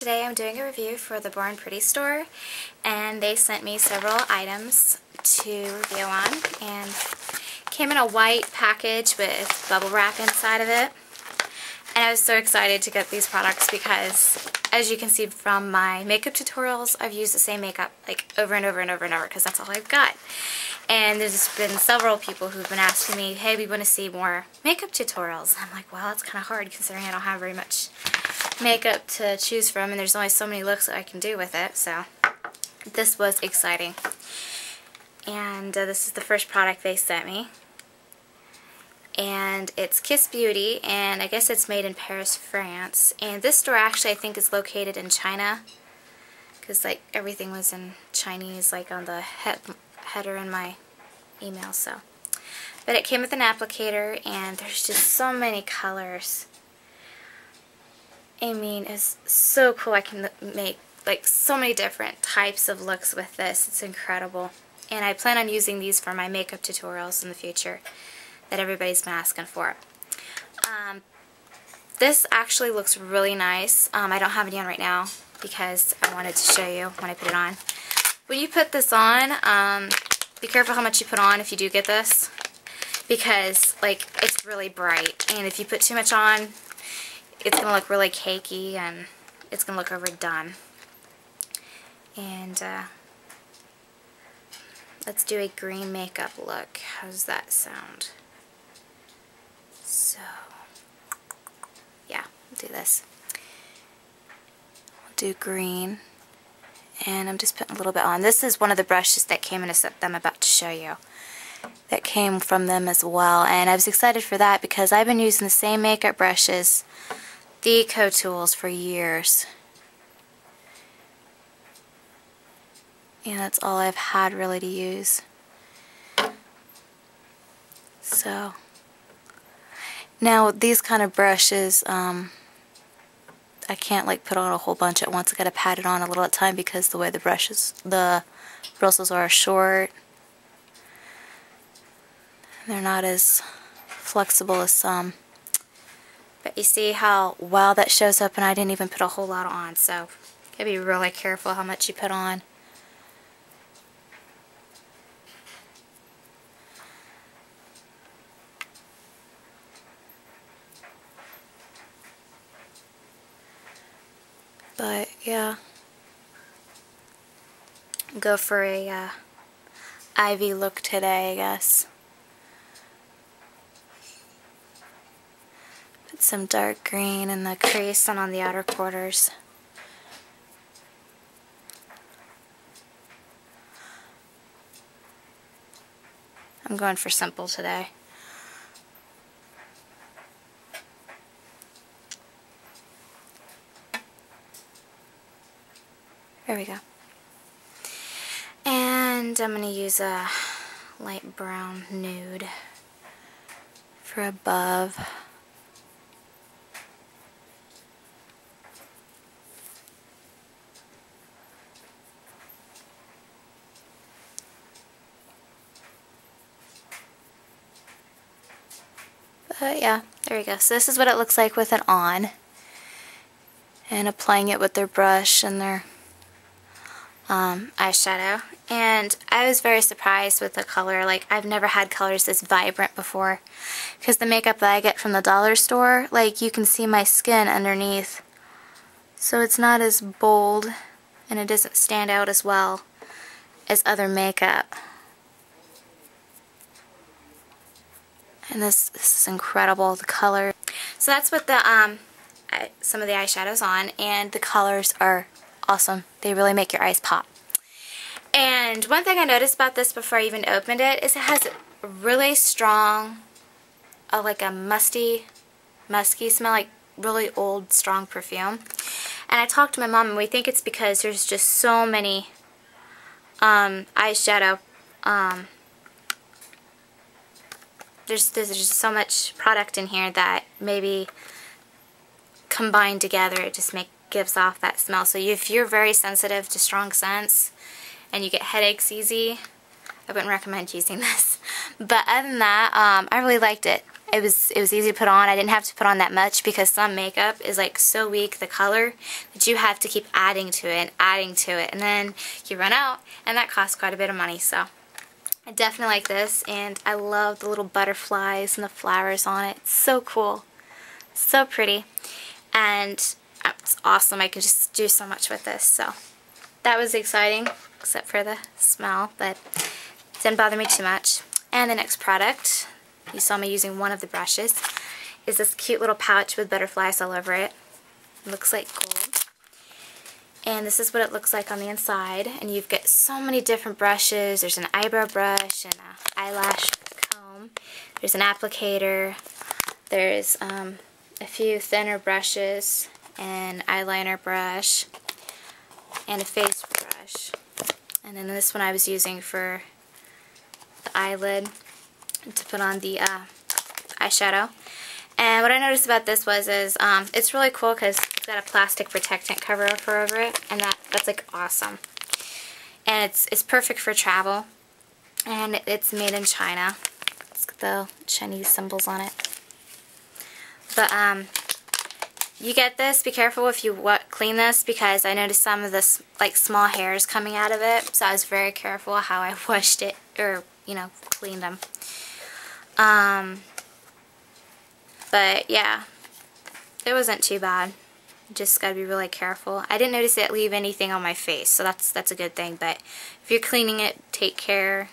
Today I'm doing a review for the Born Pretty store, and they sent me several items to review on, and came in a white package with bubble wrap inside of it. And I was so excited to get these products because, as you can see from my makeup tutorials, I've used the same makeup like over and over and over and over because that's all I've got. And there's been several people who've been asking me, hey, we want to see more makeup tutorials. I'm like, well, it's kind of hard considering I don't have very much makeup to choose from, and there's only so many looks that I can do with it, so this was exciting. And this is the first product they sent me, and it's Kiss Beauty, and I guess it's made in Paris, France. And this store actually I think is located in China, because like everything was in Chinese like on the header in my email. So, but it came with an applicator, and there's just so many colors. I mean, it's so cool. I can make like so many different types of looks with this. It's incredible. And I plan on using these for my makeup tutorials in the future that everybody's been asking for. This actually looks really nice. I don't have any on right now because I wanted to show you when I put it on. When you put this on, be careful how much you put on if you do get this, because like it's really bright, and if you put too much on, it's going to look really cakey and it's going to look overdone. And let's do a green makeup look. How does that sound? So, yeah, I'll do this. I'll do green. And I'm just putting a little bit on. This is one of the brushes that came in a set that I'm about to show you. That came from them as well. And I was excited for that because I've been using the same makeup brushes, the Eco Tools, for years. And that's all I've had really to use. So now these kind of brushes, I can't like put on a whole bunch at once. I gotta pat it on a little at a time because the way the bristles are short. They're not as flexible as some. But you see how well that shows up, and I didn't even put a whole lot on, so you gotta be really careful how much you put on. But yeah, go for a Ivy look today, I guess. Put some dark green in the crease and on the outer quarters. I'm going for simple today. There we go. And I'm going to use a light brown nude for above. But yeah, there we go. So this is what it looks like with it on. And applying it with their brush and their eyeshadow. And I was very surprised with the color. Like, I've never had colors this vibrant before. Because the makeup that I get from the dollar store, like, you can see my skin underneath. So it's not as bold, and it doesn't stand out as well as other makeup. And this is incredible, the color. So that's what the some of the eyeshadows on, and the colors are awesome. They really make your eyes pop. And one thing I noticed about this before I even opened it is it has a really strong, like a musky smell, like really old, strong perfume. And I talked to my mom, and we think it's because there's just so many eyeshadow. There's just so much product in here that maybe combined together it just gives off that smell. So if you're very sensitive to strong scents and you get headaches easy, I wouldn't recommend using this. But other than that, I really liked it. it was easy to put on. I didn't have to put on that much because some makeup is like so weak, the color, that you have to keep adding to it and adding to it, and then you run out, and that costs quite a bit of money. So I definitely like this, and I love the little butterflies and the flowers on it. It's so cool, so pretty, and it's awesome. I could just do so much with this. So that was exciting, except for the smell, but it didn't bother me too much. And the next product, you saw me using one of the brushes, is this cute little pouch with butterflies all over it. It looks like gold. And this is what it looks like on the inside. And you've got so many different brushes. There's an eyebrow brush and an eyelash comb. There's an applicator. There's a few thinner brushes, an eyeliner brush, and a face brush. And then this one I was using for the eyelid to put on the eyeshadow. And what I noticed about this was it's really cool because it's got a plastic protectant cover over it, and that's like awesome. And it's perfect for travel, and it's made in China. It's got the Chinese symbols on it. But you get this, be careful if you clean this, because I noticed some of this like small hairs coming out of it, so I was very careful how I washed it, or cleaned them. But yeah, it wasn't too bad. Just gotta be really careful. I didn't notice it leave anything on my face, so that's a good thing. But if you're cleaning it, take care.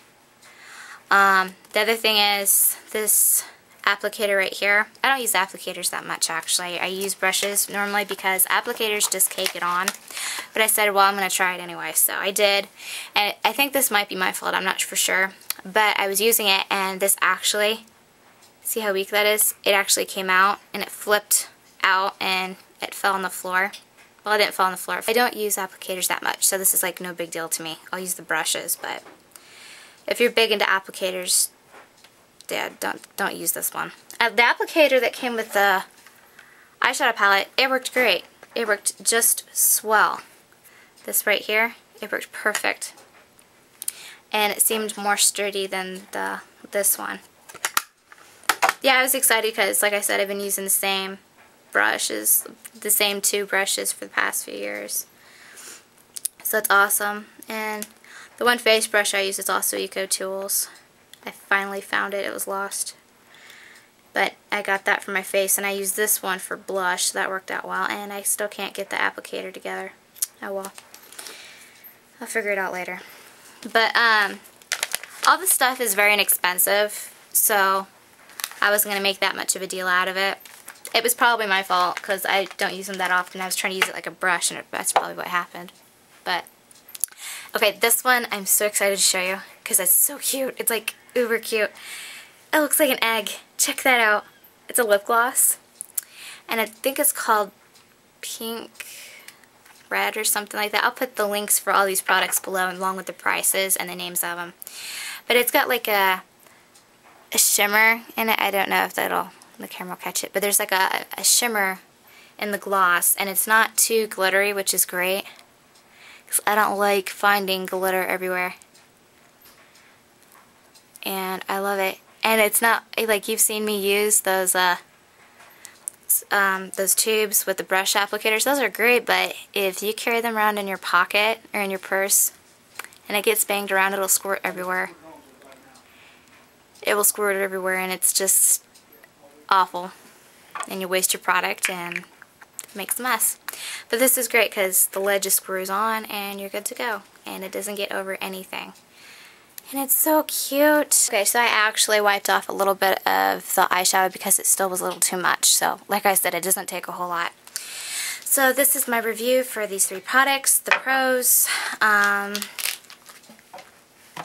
The other thing is this applicator right here. I don't use applicators that much, actually. I use brushes normally because applicators just cake it on. But I said, well, I'm going to try it anyway, so I did. And I think this might be my fault, I'm not for sure. But I was using it, and this actually, see how weak that is? It actually came out, and it flipped out, and it fell on the floor. Well, it didn't fall on the floor. I don't use applicators that much, so this is like no big deal to me. I'll use the brushes, but if you're big into applicators, yeah, don't use this one. The applicator that came with the eyeshadow palette, it worked great. It worked just swell. This right here, it worked perfect. And it seemed more sturdy than this one. Yeah, I was excited because, like I said, I've been using the same brushes, the same two brushes for the past few years. So it's awesome. And the one face brush I use is also Eco Tools. I finally found it. It was lost. But I got that for my face, and I used this one for blush, so that worked out well. And I still can't get the applicator together. Oh well. I'll figure it out later. But all this stuff is very inexpensive, so I wasn't going to make that much of a deal out of it. It was probably my fault because I don't use them that often. I was trying to use it like a brush, and that's probably what happened. But okay, this one I'm so excited to show you because it's so cute. It's like uber cute. It looks like an egg. Check that out. It's a lip gloss, and I think it's called Pink Red or something like that. I'll put the links for all these products below along with the prices and the names of them. But it's got like a shimmer in it. I don't know if the camera will catch it, but there's like a shimmer in the gloss, and it's not too glittery, which is great because I don't like finding glitter everywhere. And I love it. And it's not like you've seen me use those tubes with the brush applicators. Those are great, but if you carry them around in your pocket or in your purse and it gets banged around, it'll squirt everywhere. It will squirt everywhere, and it's just awful. And you waste your product, and it makes a mess. But this is great because the lid just screws on, and you're good to go. And it doesn't get over anything. And it's so cute. Okay, so I actually wiped off a little bit of the eyeshadow because it still was a little too much. So, like I said, it doesn't take a whole lot. So this is my review for these three products. The pros,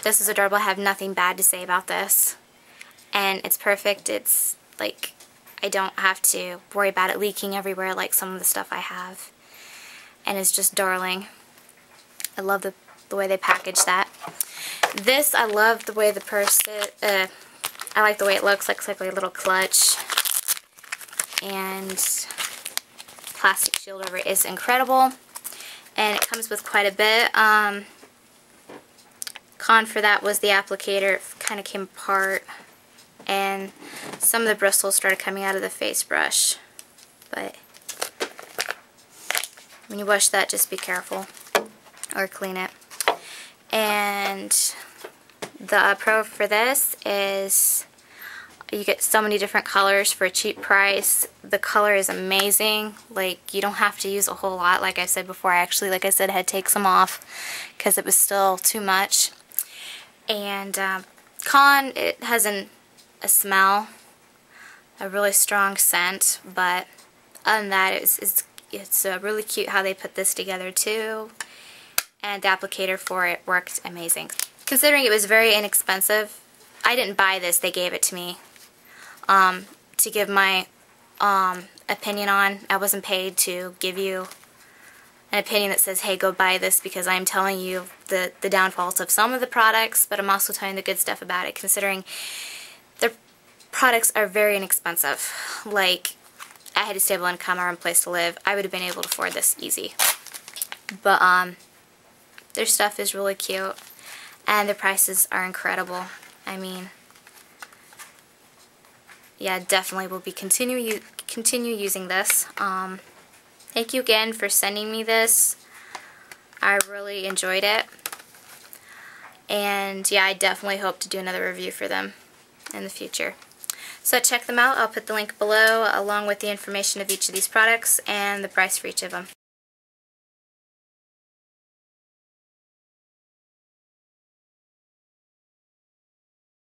this is adorable. I have nothing bad to say about this. And it's perfect. It's like, I don't have to worry about it leaking everywhere like some of the stuff I have. And it's just darling. I love the way they package that. This, I love the way the purse, I like the way it looks like a little clutch. And plastic shield over it is incredible. And it comes with quite a bit. Con for that was the applicator. It kind of came apart. and some of the bristles started coming out of the face brush. But when you wash that, just be careful or clean it. And the pro for this is you get so many different colors for a cheap price. The color is amazing. Like, you don't have to use a whole lot. Like I said before, I actually, like I said, had to take some off because it was still too much. And con, it has a smell, a really strong scent, but other than that, it's really cute how they put this together too. And the applicator for it worked amazing. Considering it was very inexpensive, I didn't buy this, they gave it to me to give my opinion on. I wasn't paid to give you an opinion that says, hey, go buy this, because I'm telling you the downfalls of some of the products, but I'm also telling the good stuff about it, considering the products are very inexpensive. Like, I had a stable income or a place to live, I would have been able to afford this easy. But their stuff is really cute, and the prices are incredible. I mean, yeah, definitely will be continue using this. Thank you again for sending me this. I really enjoyed it. And yeah, I definitely hope to do another review for them in the future. So check them out. I'll put the link below along with the information of each of these products and the price for each of them.